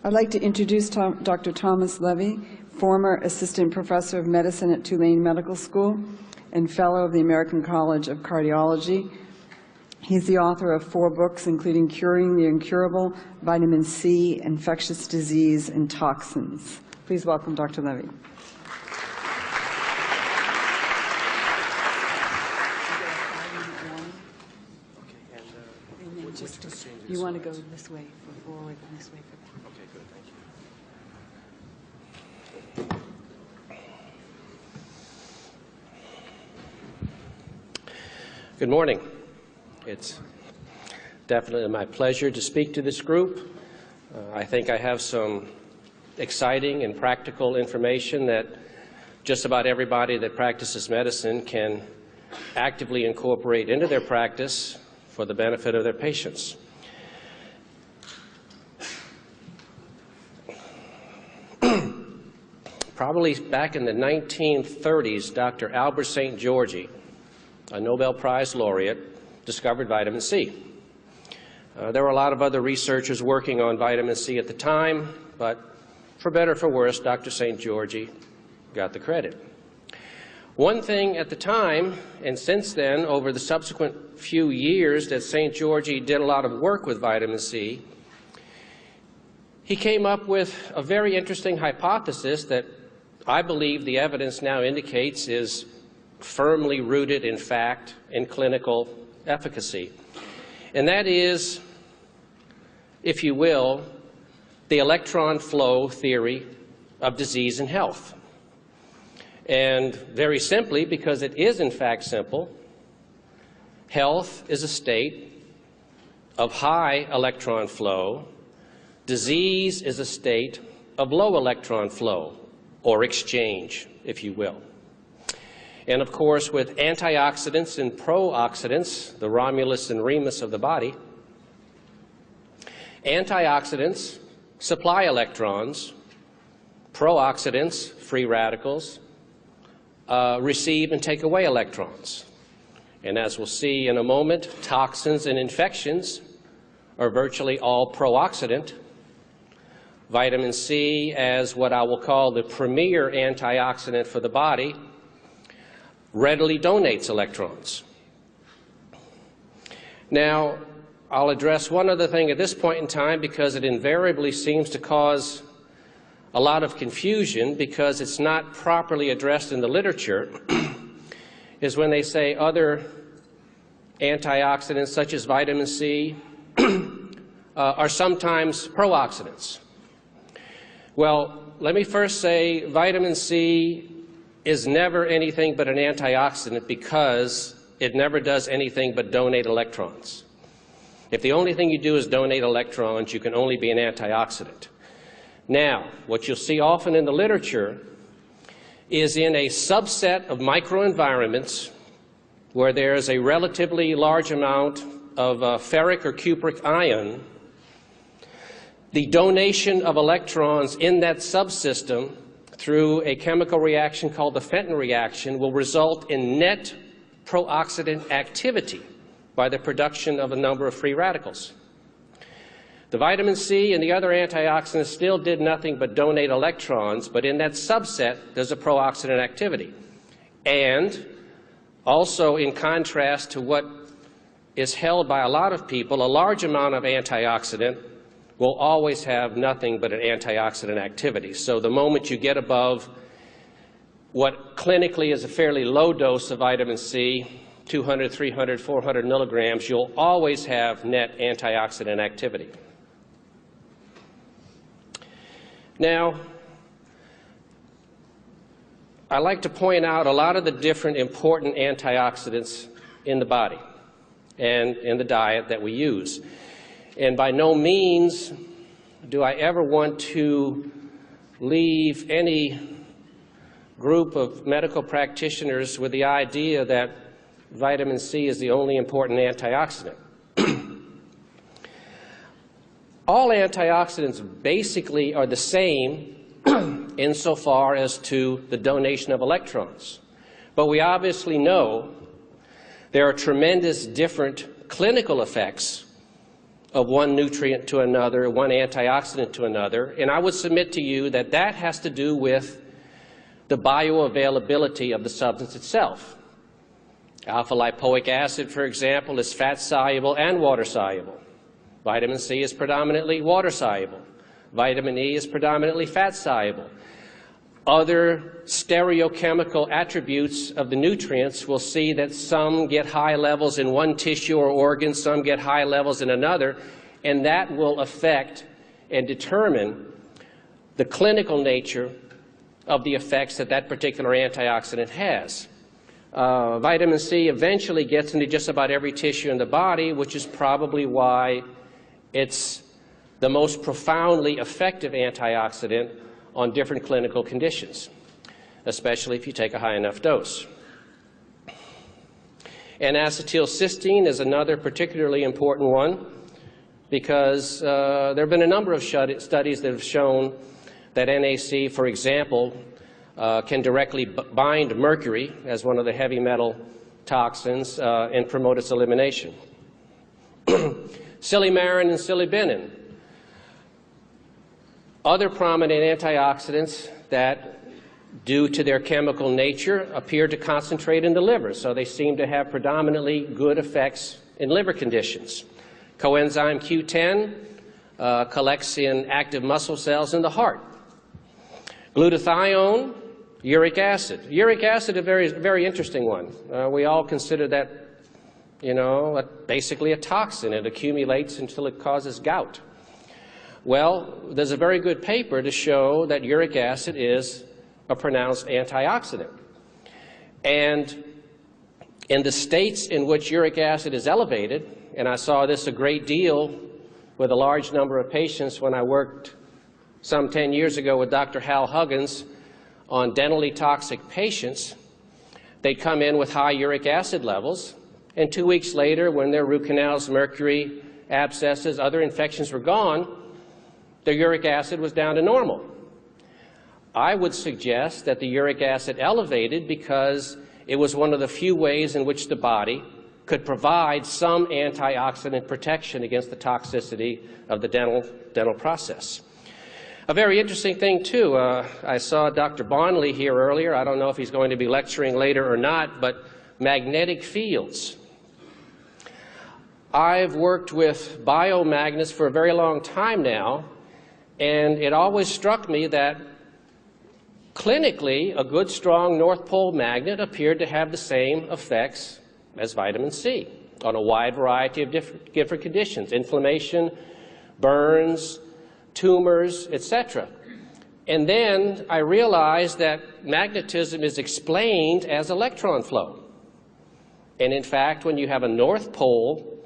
I'd like to introduce Dr. Thomas Levy, former Assistant Professor of Medicine at Tulane Medical School and Fellow of the American College of Cardiology. He's the author of 4 books, including Curing the Incurable, Vitamin C, Infectious Disease, and Toxins. Please welcome Dr. Levy. You want to go this way for forward and this way for back. Okay, good, thank you. Good morning. It's definitely my pleasure to speak to this group. I think I have some exciting and practical information that just about everybody that practices medicine can actively incorporate into their practice for the benefit of their patients. Probably back in the 1930s, Dr. Albert St. George, a Nobel Prize laureate, discovered vitamin C. There were a lot of other researchers working on vitamin C at the time, but for better or for worse, Dr. St. George got the credit. One thing at the time, and since then, over the subsequent few years that St. George did a lot of work with vitamin C, he came up with a very interesting hypothesis that I believe the evidence now indicates is firmly rooted in fact in clinical efficacy. And that is, if you will, the electron flow theory of disease and health. And very simply, because it is in fact simple, health is a state of high electron flow. Disease is a state of low electron flow, or exchange, if you will. And of course, with antioxidants and pro-oxidants, the Romulus and Remus of the body, antioxidants supply electrons, pro-oxidants, free radicals, receive and take away electrons. And as we'll see in a moment, toxins and infections are virtually all pro-oxidant. Vitamin C, as what I will call the premier antioxidant for the body, readily donates electrons. Now, I'll address one other thing at this point in time because it invariably seems to cause a lot of confusion because it's not properly addressed in the literature, is when they say other antioxidants such as vitamin C are sometimes pro-oxidants. Well, let me first say vitamin C is never anything but an antioxidant because it never does anything but donate electrons. If the only thing you do is donate electrons, you can only be an antioxidant. Now, what you'll see often in the literature is in a subset of microenvironments where there's a relatively large amount of ferric or cupric ion, the donation of electrons in that subsystem through a chemical reaction called the Fenton reaction will result in net pro-oxidant activity by the production of a number of free radicals. The vitamin C and the other antioxidants still did nothing but donate electrons, but in that subset, there's a pro-oxidant activity. And also, in contrast to what is held by a lot of people, a large amount of antioxidant will always have nothing but an antioxidant activity. So the moment you get above what clinically is a fairly low dose of vitamin C, 200, 300, 400 milligrams, you'll always have net antioxidant activity. Now, I like to point out a lot of the different important antioxidants in the body and in the diet that we use. And by no means do I ever want to leave any group of medical practitioners with the idea that vitamin C is the only important antioxidant. All antioxidants basically are the same insofar as to the donation of electrons. But we obviously know there are tremendous different clinical effects of one nutrient to another, one antioxidant to another, and I would submit to you that that has to do with the bioavailability of the substance itself. Alpha-lipoic acid, for example, is fat-soluble and water-soluble. Vitamin C is predominantly water-soluble. Vitamin E is predominantly fat-soluble. Other stereochemical attributes of the nutrients will see that some get high levels in one tissue or organ, some get high levels in another, and that will affect and determine the clinical nature of the effects that that particular antioxidant has. Vitamin C eventually gets into just about every tissue in the body, which is probably why it's the most profoundly effective antioxidant on different clinical conditions, especially if you take a high enough dose. And acetylcysteine is another particularly important one because there have been a number of studies that have shown that NAC, for example, can directly bind mercury as one of the heavy metal toxins and promote its elimination. Silymarin and silibinin, other prominent antioxidants that, due to their chemical nature, appear to concentrate in the liver, so they seem to have predominantly good effects in liver conditions. Coenzyme Q10 collects in active muscle cells in the heart. Glutathione, uric acid. Uric acid, a very interesting one. We all consider that, basically a toxin. It accumulates until it causes gout. Well, there's a very good paper to show that uric acid is a pronounced antioxidant. And in the states in which uric acid is elevated, and I saw this a great deal with a large number of patients when I worked some 10 years ago with Dr. Hal Huggins on dentally toxic patients, they'd come in with high uric acid levels, and 2 weeks later, when their root canals, mercury, abscesses, other infections were gone, their uric acid was down to normal. I would suggest that the uric acid elevated because it was one of the few ways in which the body could provide some antioxidant protection against the toxicity of the dental process. A very interesting thing, too, I saw Dr. Bonnelly here earlier. I don't know if he's going to be lecturing later or not, but magnetic fields. I've worked with biomagnets for a very long time now, and it always struck me that clinically, a good, strong North Pole magnet appeared to have the same effects as vitamin C on a wide variety of different conditions: inflammation, burns, tumors, etc. And then I realized that magnetism is explained as electron flow. And in fact, when you have a North Pole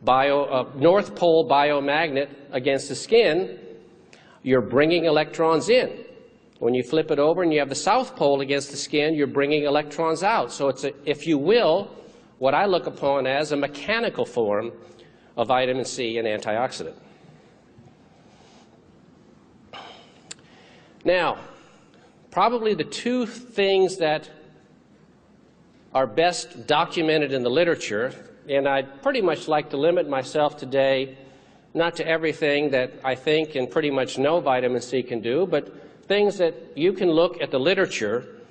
biomagnet against the skin, you're bringing electrons in. When you flip it over and you have the South Pole against the skin, you're bringing electrons out. So it's, if you will, what I look upon as a mechanical form of vitamin C, an antioxidant. Now, probably the two things that are best documented in the literature, and I'd pretty much like to limit myself today not to everything that I think and pretty much know vitamin C can do, but things that you can look at the literature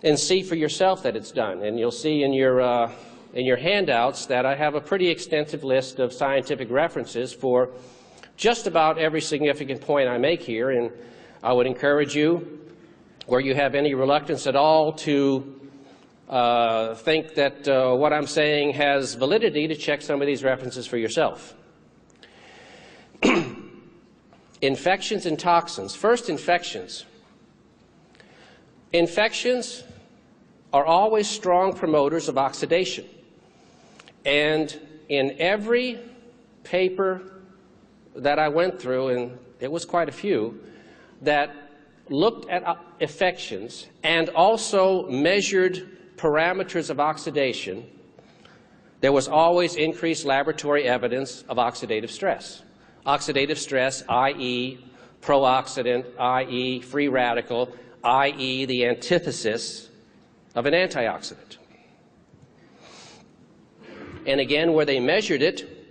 and see for yourself that it's done. And you'll see in your handouts that I have a pretty extensive list of scientific references for just about every significant point I make here. And I would encourage you, where you have any reluctance at all to think that what I'm saying has validity, to check some of these references for yourself. Infections and toxins. First, infections. Infections are always strong promoters of oxidation. And in every paper that I went through, and it was quite a few, that looked at infections and also measured parameters of oxidation, there was always increased laboratory evidence of oxidative stress. Oxidative stress, i.e. pro-oxidant, i.e. free radical, i.e. the antithesis of an antioxidant. And again, where they measured it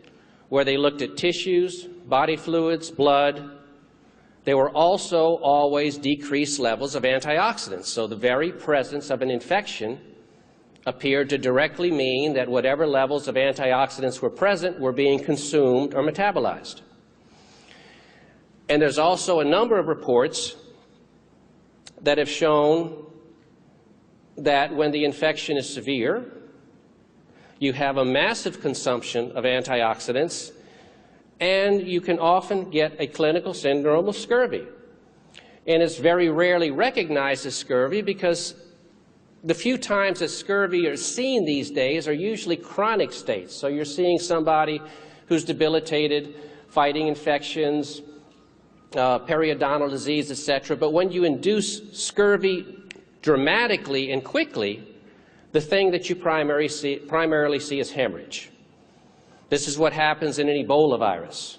where they looked at tissues, body fluids, blood. There were also always decreased levels of antioxidants. So the very presence of an infection appeared to directly mean that whatever levels of antioxidants were present were being consumed or metabolized. And there's also a number of reports that have shown that when the infection is severe, you have a massive consumption of antioxidants, and you can often get a clinical syndrome of scurvy. And it's very rarely recognized as scurvy because the few times that scurvy is seen these days are usually chronic states. So you're seeing somebody who's debilitated, fighting infections, periodontal disease, etc. But when you induce scurvy dramatically and quickly, the thing that you primarily see is hemorrhage. This is what happens in an Ebola virus.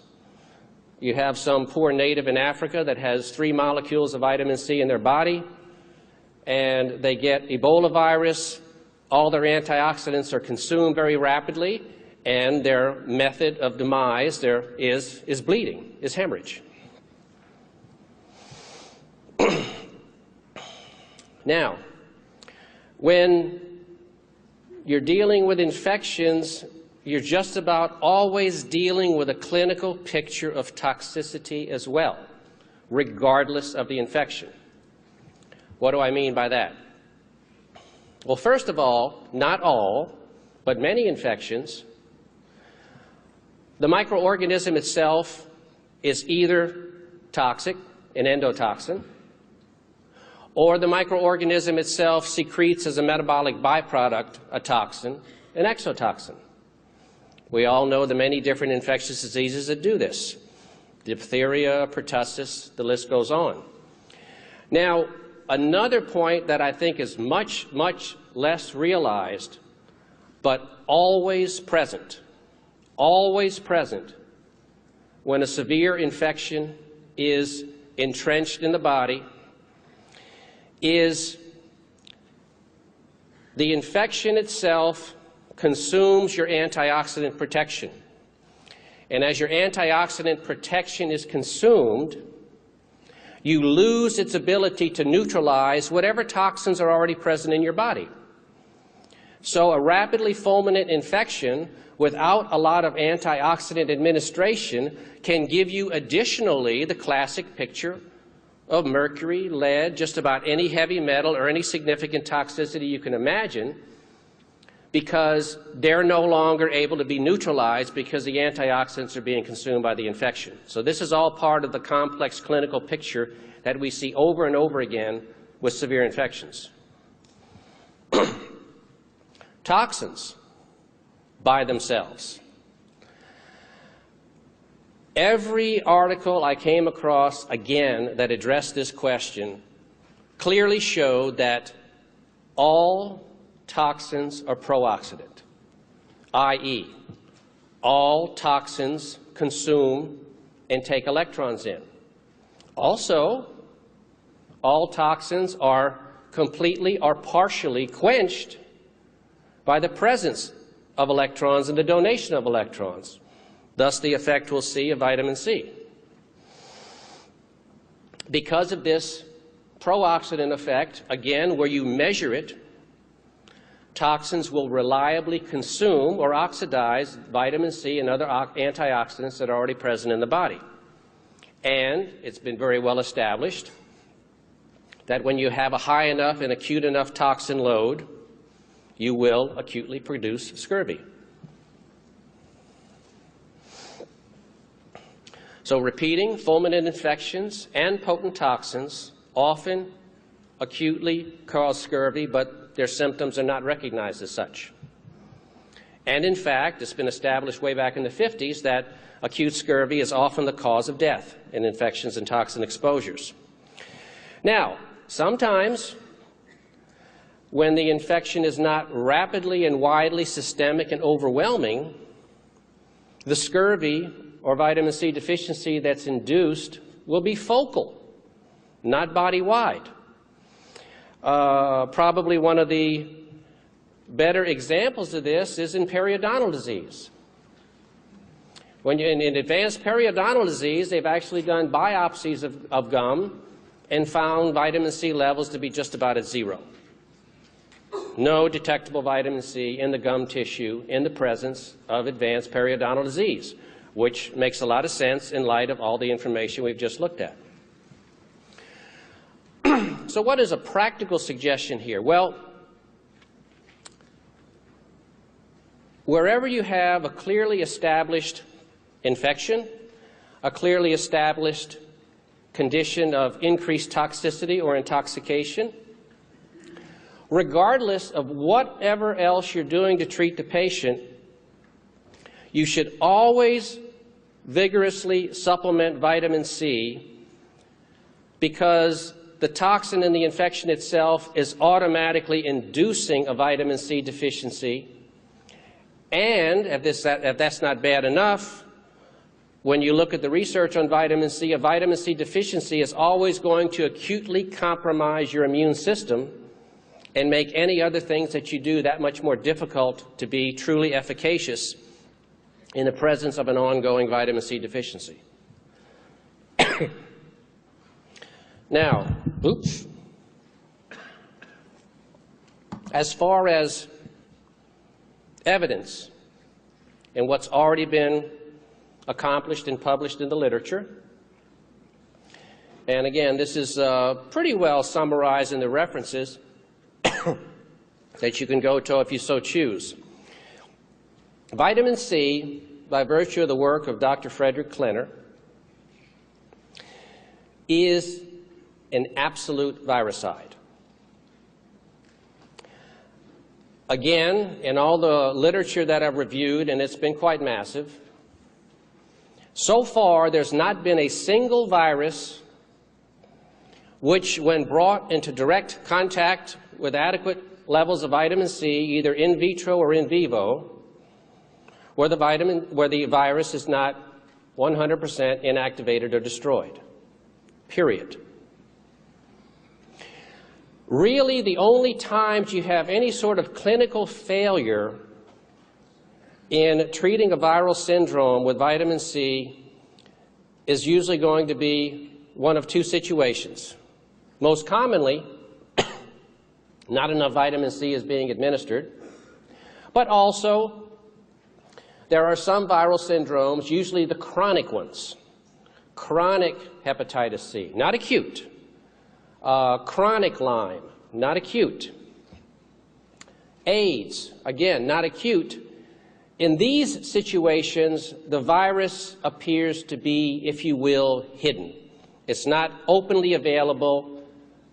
You have some poor native in Africa that has 3 molecules of vitamin C in their body, and they get Ebola virus. All their antioxidants are consumed very rapidly, and their method of demise is bleeding, is hemorrhage. Now, when you're dealing with infections, you're just about always dealing with a clinical picture of toxicity as well, regardless of the infection. What do I mean by that? Well, first of all, not all, but many infections, the microorganism itself is either toxic, an endotoxin, or the microorganism itself secretes as a metabolic byproduct a toxin, an exotoxin. We all know the many different infectious diseases that do this. Diphtheria, pertussis, the list goes on. Now, another point that I think is much, much less realized, but always present when a severe infection is entrenched in the body, is the infection itself consumes your antioxidant protection. And as your antioxidant protection is consumed, you lose its ability to neutralize whatever toxins are already present in your body. So a rapidly fulminant infection without a lot of antioxidant administration can give you additionally the classic picture of mercury, lead, just about any heavy metal or any significant toxicity you can imagine, because they're no longer able to be neutralized because the antioxidants are being consumed by the infection. So this is all part of the complex clinical picture that we see over and over again with severe infections. Toxins by themselves. Every article I came across, again, that addressed this question clearly showed that all toxins are pro-oxidant, i.e., all toxins consume and take electrons in. Also, all toxins are completely or partially quenched by the presence of electrons and the donation of electrons. Thus, the effect we'll see of vitamin C. Because of this pro-oxidant effect, again, where you measure it, toxins will reliably consume or oxidize vitamin C and other antioxidants that are already present in the body. And it's been very well established that when you have a high enough and acute enough toxin load, you will acutely produce scurvy. So repeating, fulminant infections and potent toxins often acutely cause scurvy, but their symptoms are not recognized as such. And in fact, it's been established way back in the 50s that acute scurvy is often the cause of death in infections and toxin exposures. Now, sometimes when the infection is not rapidly and widely systemic and overwhelming, the scurvy or vitamin C deficiency that's induced will be focal, not body-wide. Probably one of the better examples of this is in periodontal disease. When you, in advanced periodontal disease, they've actually done biopsies of gum and found vitamin C levels to be just about at 0. No detectable vitamin C in the gum tissue in the presence of advanced periodontal disease, which makes a lot of sense in light of all the information we've just looked at. So what is a practical suggestion here? Well, wherever you have a clearly established infection, a clearly established condition of increased toxicity or intoxication, regardless of whatever else you're doing to treat the patient, you should always vigorously supplement vitamin C, because the toxin in the infection itself is automatically inducing a vitamin C deficiency. And if that's not bad enough, when you look at the research on vitamin C, a vitamin C deficiency is always going to acutely compromise your immune system and make any other things that you do that much more difficult to be truly efficacious in the presence of an ongoing vitamin C deficiency. Now, as far as evidence and what's already been accomplished and published in the literature, and again, this is pretty well summarized in the references that you can go to if you so choose. Vitamin C, by virtue of the work of Dr. Frederick Klenner, is an absolute viricide. Again, in all the literature that I've reviewed, and it's been quite massive, so far there's not been a single virus which, when brought into direct contact with adequate levels of vitamin C, either in vitro or in vivo, where the virus is not 100% inactivated or destroyed. Period. Really, the only times you have any sort of clinical failure in treating a viral syndrome with vitamin C is usually going to be one of two situations. Most commonly, not enough vitamin C is being administered, but also there are some viral syndromes, usually the chronic ones, chronic hepatitis C, not acute. Chronic Lyme, not acute. AIDS, again, not acute. In these situations, the virus appears to be, if you will, hidden. It's not openly available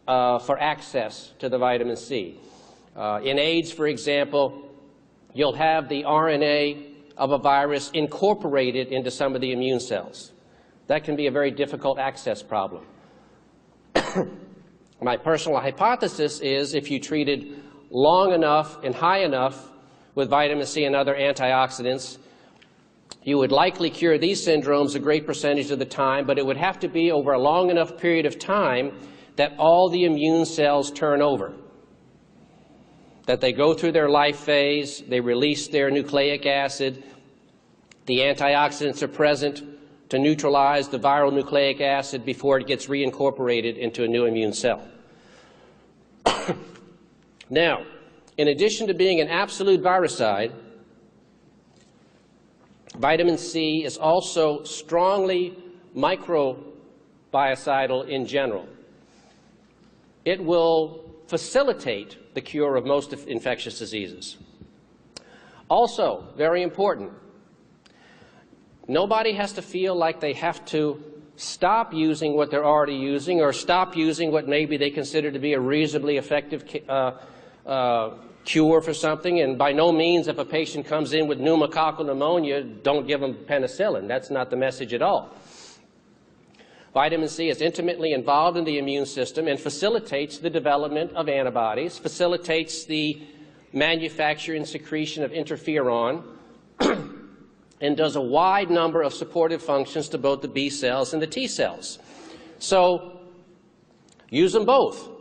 for access to the vitamin C. In AIDS, for example, you'll have the RNA of a virus incorporated into some of the immune cells. That can be a very difficult access problem. My personal hypothesis is if you treated long enough and high enough with vitamin C and other antioxidants, you would likely cure these syndromes a great percentage of the time, but it would have to be over a long enough period of time that all the immune cells turn over, that they go through their life phase, they release their nucleic acid, the antioxidants are present to neutralize the viral nucleic acid before it gets reincorporated into a new immune cell. Now, in addition to being an absolute viricide, vitamin C is also strongly microbiocidal in general. It will facilitate the cure of most infectious diseases. Also, very important, nobody has to feel like they have to stop using what they're already using or stop using what maybe they consider to be a reasonably effective cure for something. And by no means, if a patient comes in with pneumococcal pneumonia, don't give them penicillin. That's not the message at all. Vitamin C is intimately involved in the immune system and facilitates the development of antibodies, facilitates the manufacture and secretion of interferon, and does a wide number of supportive functions to both the B cells and the T cells. So use them both.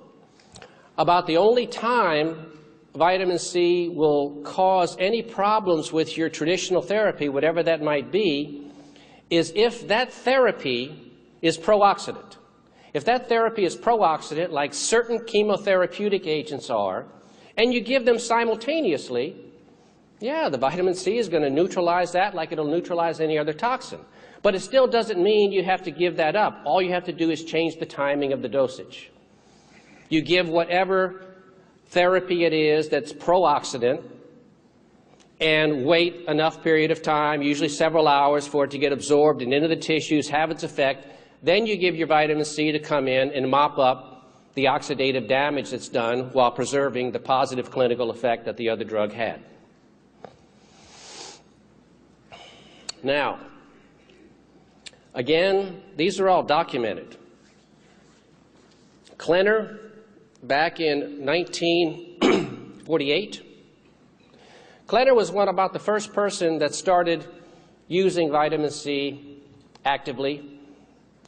About the only time vitamin C will cause any problems with your traditional therapy, whatever that might be, is if that therapy is pro-oxidant. If that therapy is pro-oxidant, like certain chemotherapeutic agents are, and you give them simultaneously, yeah, the vitamin C is going to neutralize that like it'll neutralize any other toxin. But it still doesn't mean you have to give that up. All you have to do is change the timing of the dosage. You give whatever therapy it is that's pro-oxidant and wait enough period of time, usually several hours, for it to get absorbed and into the tissues, have its effect. Then you give your vitamin C to come in and mop up the oxidative damage that's done while preserving the positive clinical effect that the other drug had. Now, again, these are all documented. Klenner, back in 1948, Klenner was about the first person that started using vitamin C actively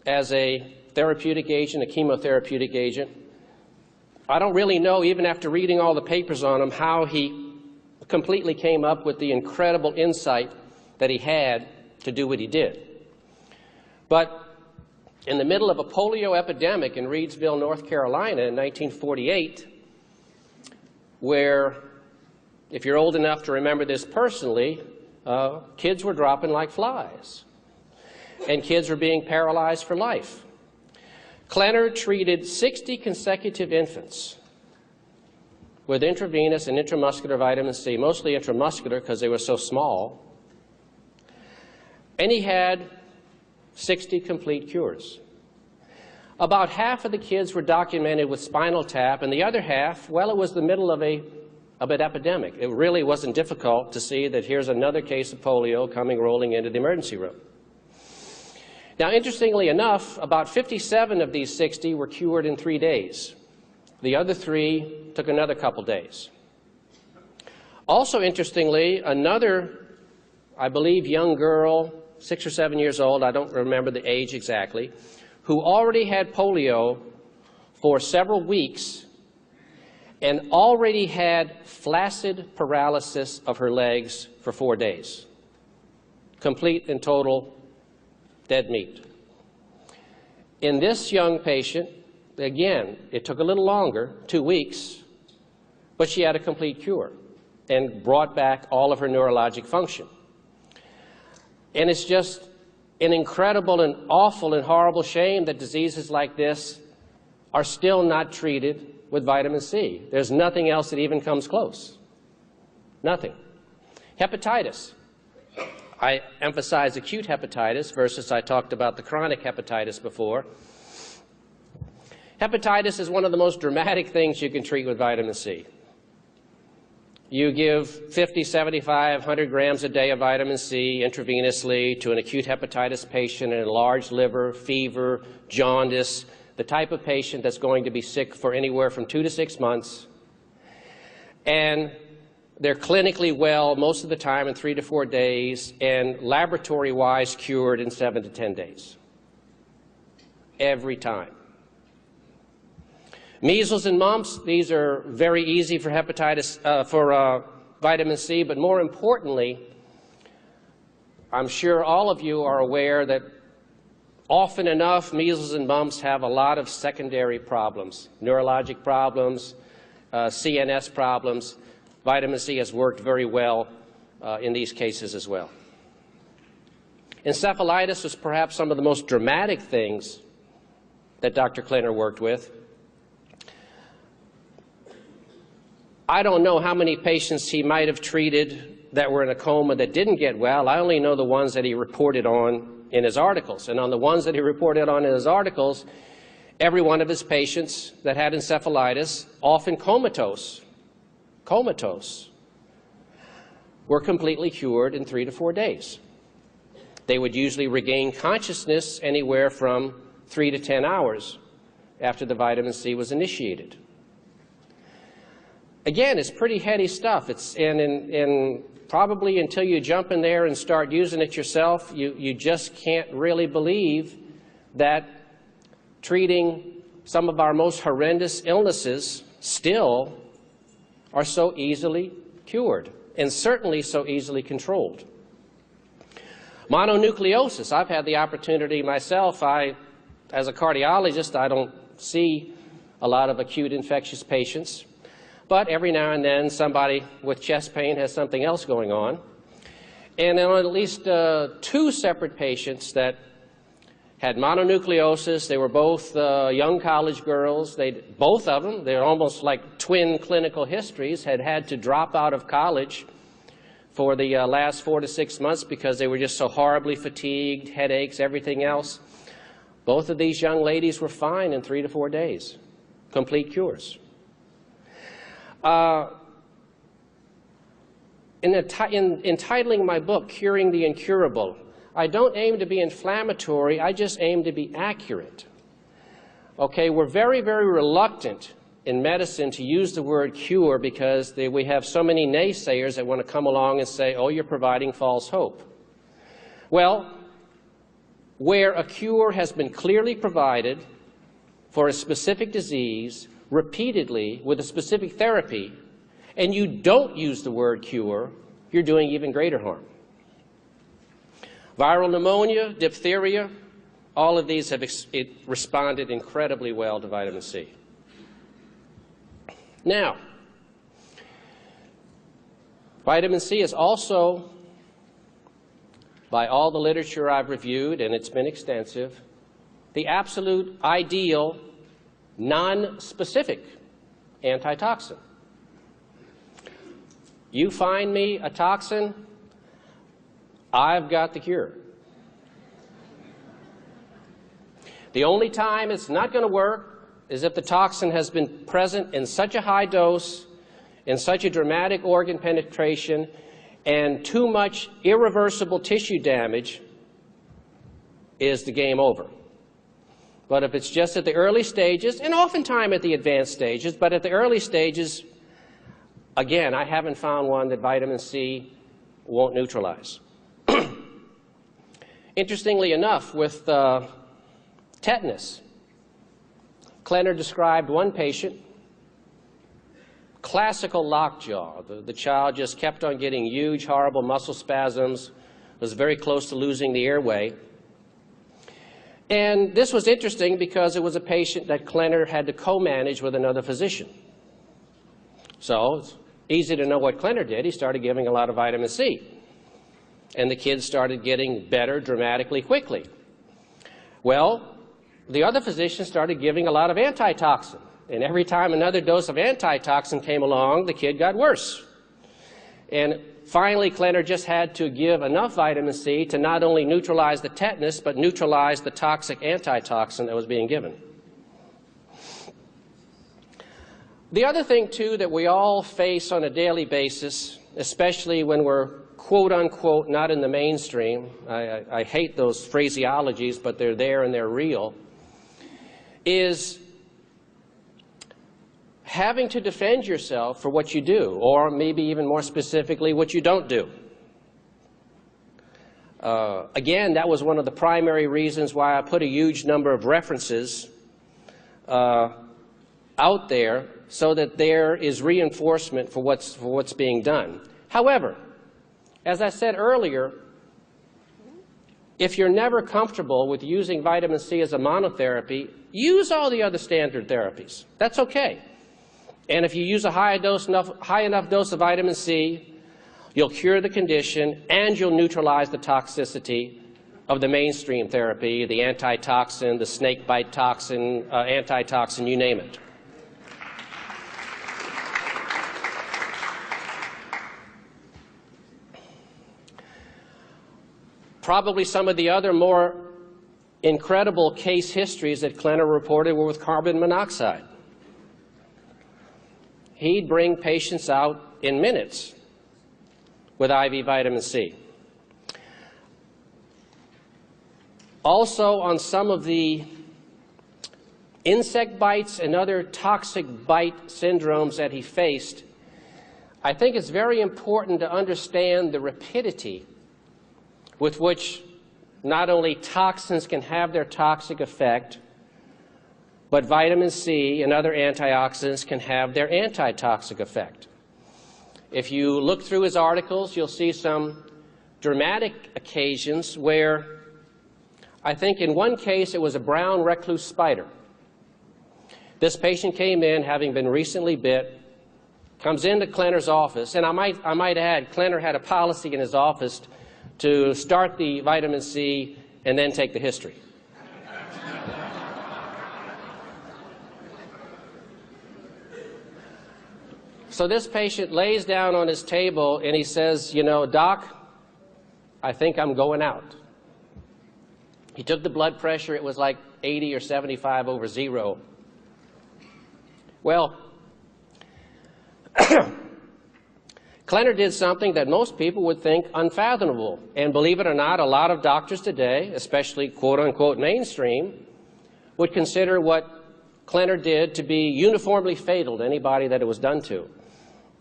as a therapeutic agent, a chemotherapeutic agent. I don't really know, even after reading all the papers on him, how he completely came up with the incredible insight that he had to do what he did. But in the middle of a polio epidemic in Reidsville, North Carolina in 1948, where, if you're old enough to remember this personally, kids were dropping like flies, and kids were being paralyzed for life. Klenner treated 60 consecutive infants with intravenous and intramuscular vitamin C, mostly intramuscular because they were so small, and he had 60 complete cures. About half of the kids were documented with spinal tap, and the other half, well, it was the middle of an epidemic. It really wasn't difficult to see that here's another case of polio coming rolling into the emergency room. Now, interestingly enough, about 57 of these 60 were cured in 3 days. The other 3 took another couple days. Also, interestingly, another, I believe, young girl, 6 or 7 years old, I don't remember the age exactly, who already had polio for several weeks and already had flaccid paralysis of her legs for 4 days. Complete and total dead meat. In this young patient, again, it took a little longer, 2 weeks, but she had a complete cure and brought back all of her neurologic function. And it's just an incredible and awful and horrible shame that diseases like this are still not treated with vitamin C. There's nothing else that even comes close. Nothing. Hepatitis. I emphasize acute hepatitis versus I talked about the chronic hepatitis before. Hepatitis is one of the most dramatic things you can treat with vitamin C. You give 50, 75, 100 grams a day of vitamin C intravenously to an acute hepatitis patient in a large liver, fever, jaundice, the type of patient that's going to be sick for anywhere from 2 to 6 months. And they're clinically well most of the time in 3 to 4 days, and laboratory-wise cured in 7 to 10 days. Every time. Measles and mumps, these are very easy for vitamin C, but more importantly, I'm sure all of you are aware that often enough measles and mumps have a lot of secondary problems, neurologic problems, CNS problems. Vitamin C has worked very well in these cases as well. Encephalitis was perhaps some of the most dramatic things that Dr. Klenner worked with. I don't know how many patients he might have treated that were in a coma that didn't get well. I only know the ones that he reported on in his articles. And on the ones that he reported on in his articles, every one of his patients that had encephalitis, often comatose, were completely cured in 3 to 4 days. They would usually regain consciousness anywhere from 3 to 10 hours after the vitamin C was initiated. Again, it's pretty heady stuff. And probably until you jump in there and start using it yourself, you just can't really believe that treating some of our most horrendous illnesses still are so easily cured, and certainly so easily controlled. Mononucleosis. I've had the opportunity myself. As a cardiologist, I don't see a lot of acute infectious patients. But every now and then, somebody with chest pain has something else going on. And on at least 2 separate patients that had mononucleosis, they were both young college girls. Both of them, they're almost like twin clinical histories, had had to drop out of college for the last 4 to 6 months because they were just so horribly fatigued, headaches, everything else. Both of these young ladies were fine in 3 to 4 days, complete cures. In entitling my book, Curing the Incurable, I don't aim to be inflammatory, I just aim to be accurate. Okay, we're very, very reluctant in medicine to use the word cure because we have so many naysayers that want to come along and say, oh, you're providing false hope. Well, where a cure has been clearly provided for a specific disease repeatedly with a specific therapy, and you don't use the word cure, you're doing even greater harm. Viral pneumonia, diphtheria, all of these have responded incredibly well to vitamin C. Now, vitamin C is also, by all the literature I've reviewed, and it's been extensive, the absolute ideal non-specific antitoxin. You find me a toxin, I've got the cure. The only time it's not going to work is if the toxin has been present in such a high dose, in such a dramatic organ penetration, and too much irreversible tissue damage is the game over. But if it's just at the early stages, and oftentimes at the advanced stages, but at the early stages, again, I haven't found one that vitamin C won't neutralize. Interestingly enough, with tetanus, Klenner described one patient, classical lockjaw. The child just kept on getting huge, horrible muscle spasms, was very close to losing the airway. And this was interesting because it was a patient that Klenner had to co-manage with another physician. So it's easy to know what Klenner did. He started giving a lot of vitamin C. And the kids started getting better dramatically quickly. Well, the other physician started giving a lot of antitoxin. And every time another dose of antitoxin came along, the kid got worse. And finally, Klenner just had to give enough vitamin C to not only neutralize the tetanus, but neutralize the toxic antitoxin that was being given. The other thing, too, that we all face on a daily basis, especially when we're quote-unquote not in the mainstream, I hate those phraseologies, but they're there and they're real, is having to defend yourself for what you do, or maybe even more specifically, what you don't do. Again, that was one of the primary reasons why I put a huge number of references out there so that there is reinforcement for what's being done. However, as I said earlier, if you're never comfortable with using vitamin C as a monotherapy, use all the other standard therapies. That's okay. And if you use a high enough dose of vitamin C, you'll cure the condition and you'll neutralize the toxicity of the mainstream therapy, the antitoxin, the snakebite toxin, antitoxin, you name it. Probably some of the other more incredible case histories that Klenner reported were with carbon monoxide. He'd bring patients out in minutes with IV vitamin C. Also, on some of the insect bites and other toxic bite syndromes that he faced, I think it's very important to understand the rapidity with which not only toxins can have their toxic effect, but vitamin C and other antioxidants can have their antitoxic effect. If you look through his articles, you'll see some dramatic occasions where I think in one case it was a brown recluse spider. This patient came in having been recently bit, comes into Klenner's office, and I might add, Klenner had a policy in his office to start the vitamin C and then take the history. So this patient lays down on his table and he says, you know, Doc, I think I'm going out. He took the blood pressure. It was like 80 or 75 over 0. Well, Klenner did something that most people would think unfathomable. And believe it or not, a lot of doctors today, especially quote-unquote mainstream, would consider what Klenner did to be uniformly fatal to anybody that it was done to.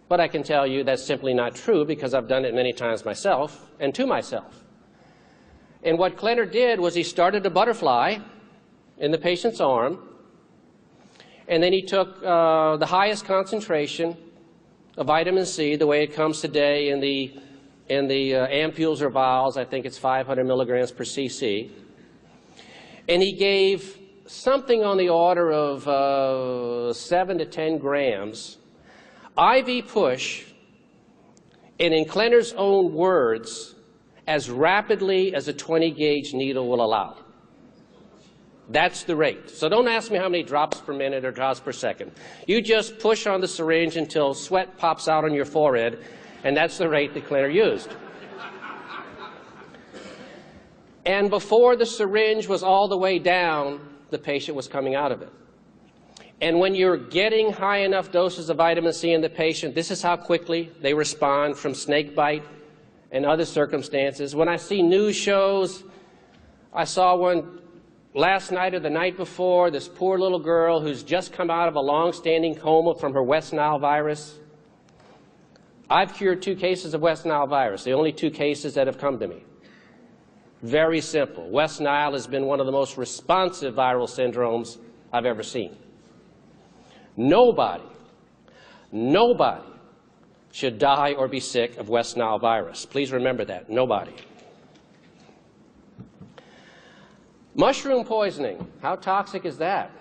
But I can tell you that's simply not true because I've done it many times myself and to myself. And what Klenner did was he started a butterfly in the patient's arm, and then he took the highest concentration of vitamin C, the way it comes today in the ampules or vials. I think it's 500 milligrams per cc. And he gave something on the order of 7 to 10 grams IV push, and in Klenner's own words, as rapidly as a 20-gauge needle will allow. That's the rate. So don't ask me how many drops per minute or drops per second. You just push on the syringe until sweat pops out on your forehead, and that's the rate that Klenner used. And before the syringe was all the way down, the patient was coming out of it. And when you're getting high enough doses of vitamin C in the patient, this is how quickly they respond from snake bite and other circumstances. When I see news shows, I saw one last night or the night before, this poor little girl who's just come out of a long-standing coma from her West Nile virus. I've cured 2 cases of West Nile virus, the only 2 cases that have come to me. Very simple. West Nile has been one of the most responsive viral syndromes I've ever seen. Nobody should die or be sick of West Nile virus. Please remember that. Nobody. Mushroom poisoning. How toxic is that?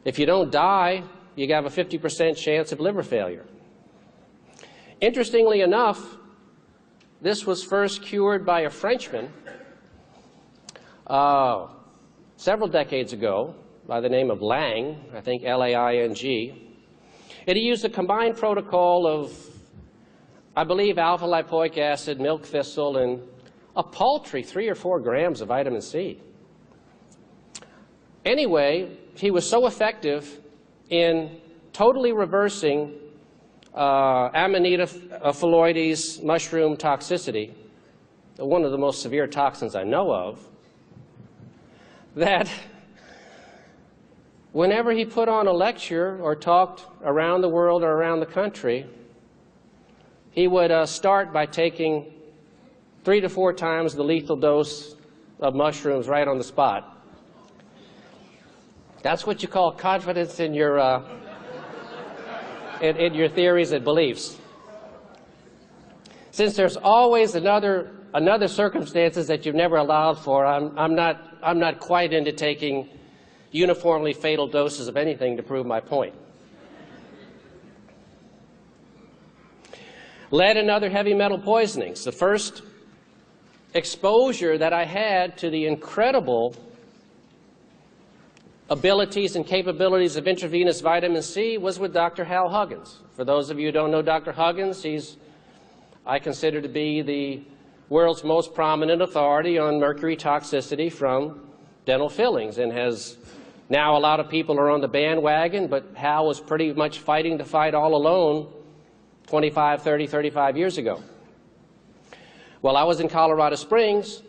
If you don't die, you have a 50% chance of liver failure. Interestingly enough, this was first cured by a Frenchman several decades ago by the name of Lang, I think L-A-I-N-G. And he used a combined protocol of, I believe, alpha-lipoic acid, milk thistle, and a paltry 3 or 4 grams of vitamin C. Anyway, he was so effective in totally reversing Amanita phalloides mushroom toxicity, one of the most severe toxins I know of, that whenever he put on a lecture or talked around the world or around the country, he would start by taking 3 to 4 times the lethal dose of mushrooms right on the spot. That's what you call confidence in your theories and beliefs. Since there's always another circumstances that you've never allowed for, I'm not quite into taking uniformly fatal doses of anything to prove my point. Lead and other heavy metal poisonings. The first exposure that I had to the incredible abilities and capabilities of intravenous vitamin C was with Dr. Hal Huggins. For those of you who don't know Dr. Huggins, I consider to be the world's most prominent authority on mercury toxicity from dental fillings, and has now a lot of people are on the bandwagon, but Hal was pretty much fighting the fight all alone 25, 30, 35 years ago. Well, I was in Colorado Springs,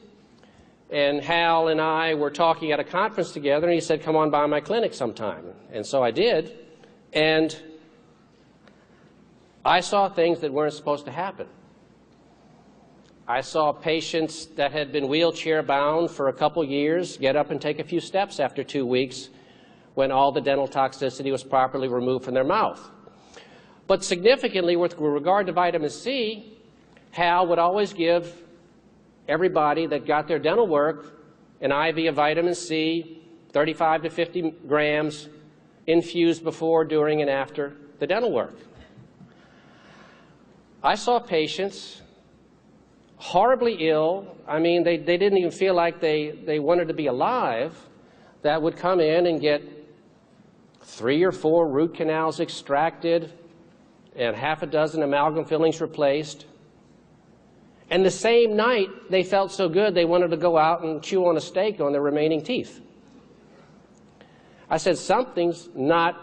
and Hal and I were talking at a conference together, and he said, come on by my clinic sometime. And so I did, and I saw things that weren't supposed to happen. I saw patients that had been wheelchair bound for a couple years get up and take a few steps after 2 weeks when all the dental toxicity was properly removed from their mouth. But significantly, with regard to vitamin C, Hal would always give everybody that got their dental work an IV of vitamin C, 35 to 50 grams, infused before, during, and after the dental work. I saw patients horribly ill. I mean, they didn't even feel like they wanted to be alive, that would come in and get 3 or 4 root canals extracted and half a dozen amalgam fillings replaced. And the same night, they felt so good they wanted to go out and chew on a steak on their remaining teeth. I said, something's not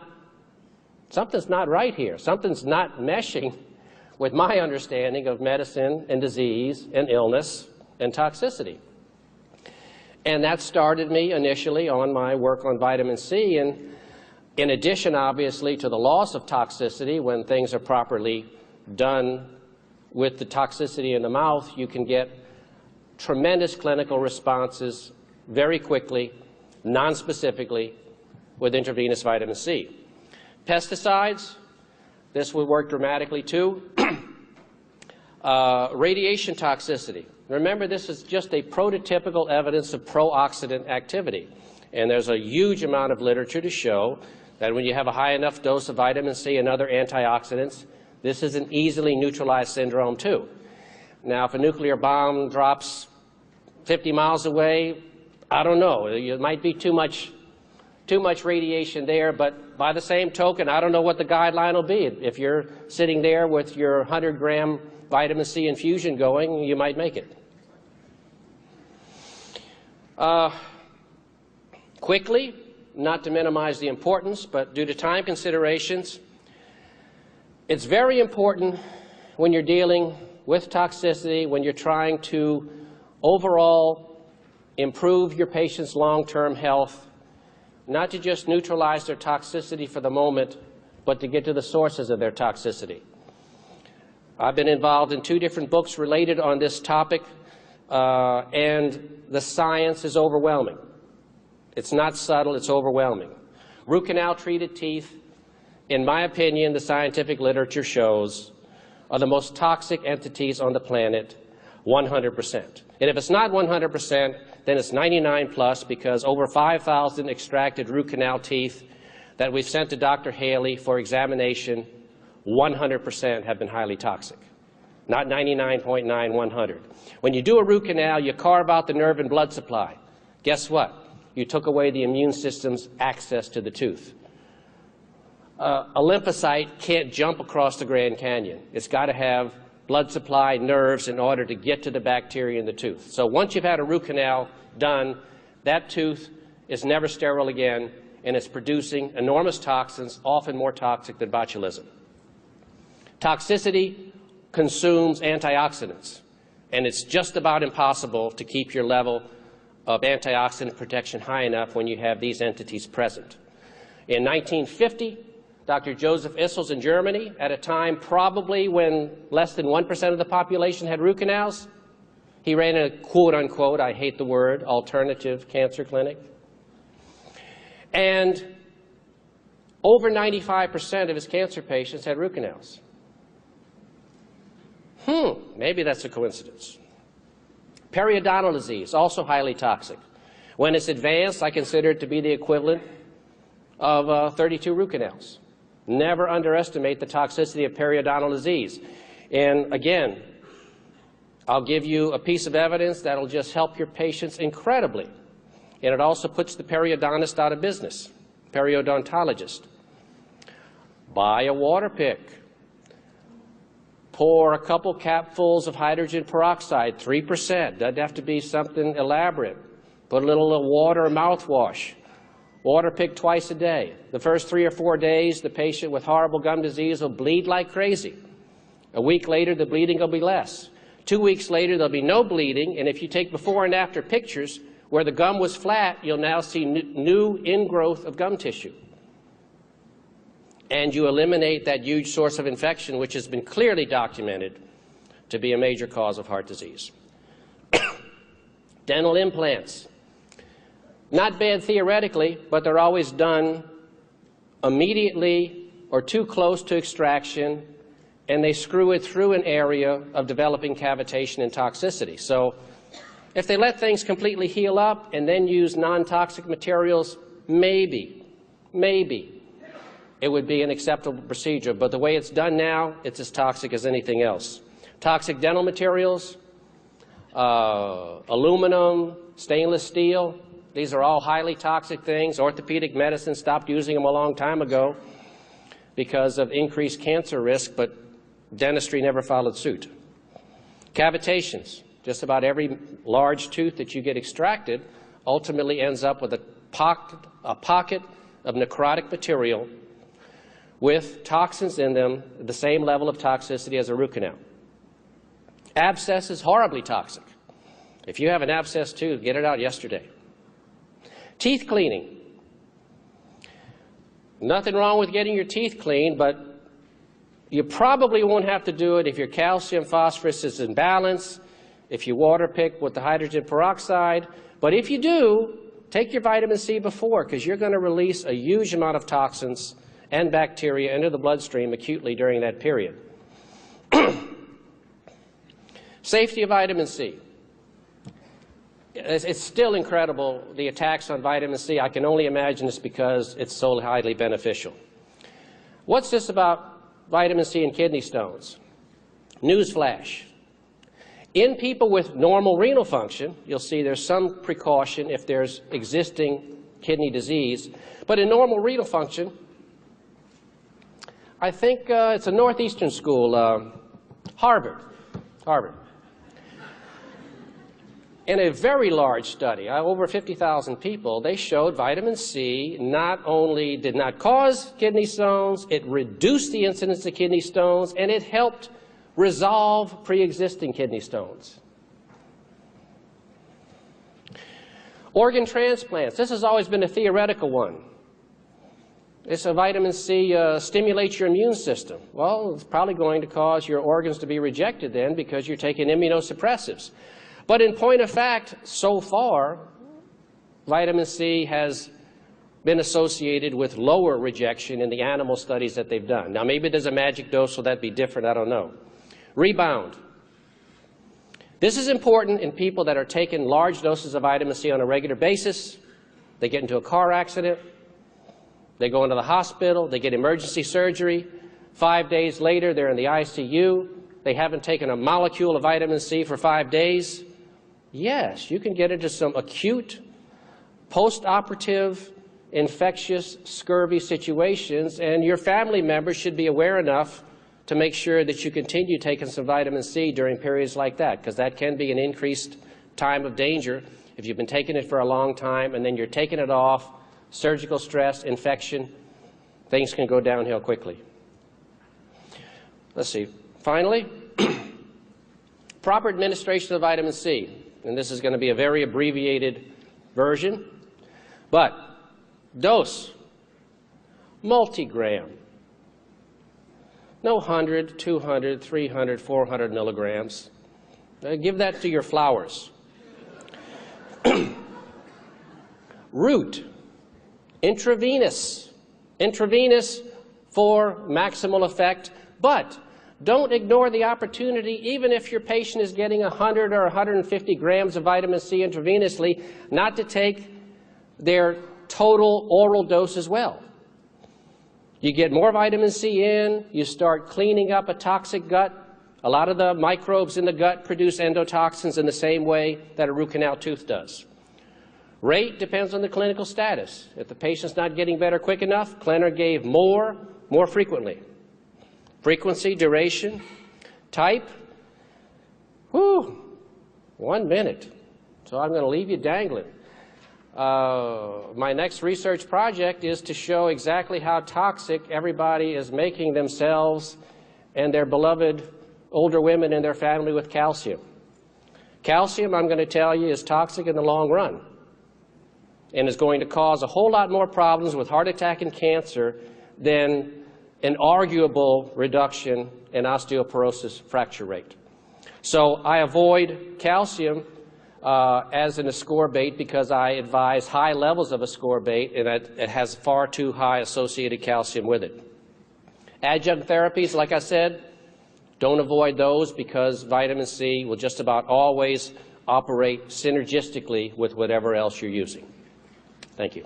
right here. Something's not meshing with my understanding of medicine and disease and illness and toxicity. And that started me initially on my work on vitamin C. And in addition, obviously, to the loss of toxicity, when things are properly done with the toxicity in the mouth, you can get tremendous clinical responses very quickly, non-specifically, with intravenous vitamin C. Pesticides, this would work dramatically too. Radiation toxicity. Remember, this is just a prototypical evidence of pro-oxidant activity. And there's a huge amount of literature to show that when you have a high enough dose of vitamin C and other antioxidants, this is an easily neutralized syndrome too. Now, if a nuclear bomb drops 50 miles away, I don't know. It might be too much radiation there, but by the same token, I don't know what the guideline will be. If you're sitting there with your 100-gram vitamin C infusion going, you might make it. Quickly, not to minimize the importance, but due to time considerations, it's very important when you're dealing with toxicity, when you're trying to overall improve your patient's long-term health, not to just neutralize their toxicity for the moment, but to get to the sources of their toxicity. I've been involved in 2 different books related on this topic, and the science is overwhelming. It's not subtle, it's overwhelming. Root canal treated teeth, in my opinion, the scientific literature shows, are the most toxic entities on the planet, 100%. And if it's not 100%, then it's 99 plus, because over 5,000 extracted root canal teeth that we've sent to Dr. Haley for examination, 100% have been highly toxic. Not 99.9, 100. When you do a root canal, you carve out the nerve and blood supply. Guess what? You took away the immune system's access to the tooth. A lymphocyte can't jump across the Grand Canyon. It's got to have blood supply, nerves, in order to get to the bacteria in the tooth. So once you've had a root canal done, that tooth is never sterile again, and it's producing enormous toxins, often more toxic than botulism. Toxicity consumes antioxidants, and it's just about impossible to keep your level of antioxidant protection high enough when you have these entities present. In 1950, Dr. Joseph Issels in Germany, at a time probably when less than 1% of the population had root canals, he ran a quote-unquote, I hate the word, alternative cancer clinic. And over 95% of his cancer patients had root canals. Maybe that's a coincidence. Periodontal disease, also highly toxic. When it's advanced, I consider it to be the equivalent of 32 root canals. Never underestimate the toxicity of periodontal disease. And again, I'll give you a piece of evidence that'll just help your patients incredibly. And it also puts the periodontist out of business, periodontologist. Buy a water pick. Pour a couple capfuls of hydrogen peroxide, 3%. Doesn't have to be something elaborate. Put a little water or mouthwash. Water pick twice a day. The first 3 or 4 days, the patient with horrible gum disease will bleed like crazy. A week later, the bleeding will be less. 2 weeks later, there'll be no bleeding, and if you take before and after pictures where the gum was flat, you'll now see new ingrowth of gum tissue. And you eliminate that huge source of infection, which has been clearly documented to be a major cause of heart disease. Dental implants. Not bad theoretically, but they're always done immediately or too close to extraction, and they screw it through an area of developing cavitation and toxicity. So if they let things completely heal up and then use non-toxic materials, maybe it would be an acceptable procedure. But the way it's done now, it's as toxic as anything else. Toxic dental materials, aluminum, stainless steel, these are all highly toxic things. Orthopedic medicine stopped using them a long time ago because of increased cancer risk, but dentistry never followed suit. Cavitations, just about every large tooth that you get extracted ultimately ends up with a pocket of necrotic material with toxins in them, the same level of toxicity as a root canal. Abscess is horribly toxic. If you have an abscess tooth, get it out yesterday. Teeth cleaning. Nothing wrong with getting your teeth cleaned, but you probably won't have to do it if your calcium phosphorus is in balance, if you water pick with the hydrogen peroxide. But if you do, take your vitamin C before, because you're going to release a huge amount of toxins and bacteria into the bloodstream acutely during that period. Safety of vitamin C. It's still incredible, the attacks on vitamin C. I can only imagine it's because it's so highly beneficial. What's this about vitamin C and kidney stones? Newsflash. In people with normal renal function, you'll see there's some precaution if there's existing kidney disease. But in normal renal function, I think it's a Northeastern school, Harvard. In a very large study, over 50,000 people, they showed vitamin C not only did not cause kidney stones, it reduced the incidence of kidney stones, and it helped resolve pre-existing kidney stones. Organ transplants. This has always been a theoretical one. It's a vitamin C stimulates your immune system. Well, it's probably going to cause your organs to be rejected then because you're taking immunosuppressives. But in point of fact, so far, vitamin C has been associated with lower rejection in the animal studies that they've done. Now, maybe there's a magic dose, so that'd be different, I don't know. Rebound. This is important in people that are taking large doses of vitamin C on a regular basis. They get into a car accident. They go into the hospital. They get emergency surgery. 5 days later, they're in the ICU. They haven't taken a molecule of vitamin C for 5 days. Yes, you can get into some acute, post-operative, infectious, scurvy situations, and your family members should be aware enough to make sure that you continue taking some vitamin C during periods like that, because that can be an increased time of danger if you've been taking it for a long time and then you're taking it off, surgical stress, infection, things can go downhill quickly. Let's see. Finally, proper administration of vitamin C. And this is going to be a very abbreviated version. But dose, multigram. No 100, 200, 300, 400 milligrams. Give that to your flowers. Root, intravenous. Intravenous for maximal effect, but don't ignore the opportunity, even if your patient is getting 100 or 150 grams of vitamin C intravenously, not to take their total oral dose as well. You get more vitamin C in, you start cleaning up a toxic gut. A lot of the microbes in the gut produce endotoxins in the same way that a root canal tooth does. Rate depends on the clinical status. If the patient's not getting better quick enough, Klenner gave more frequently. Frequency, duration, type, 1 minute. So I'm going to leave you dangling. My next research project is to show exactly how toxic everybody is making themselves and their beloved older women and their family with calcium. Calcium, I'm going to tell you, is toxic in the long run and is going to cause a whole lot more problems with heart attack and cancer than an arguable reduction in osteoporosis fracture rate. So I avoid calcium as an ascorbate because I advise high levels of ascorbate, and it has far too high associated calcium with it. Adjunct therapies, like I said, Don't avoid those because vitamin C will just about always operate synergistically with whatever else you're using. Thank you.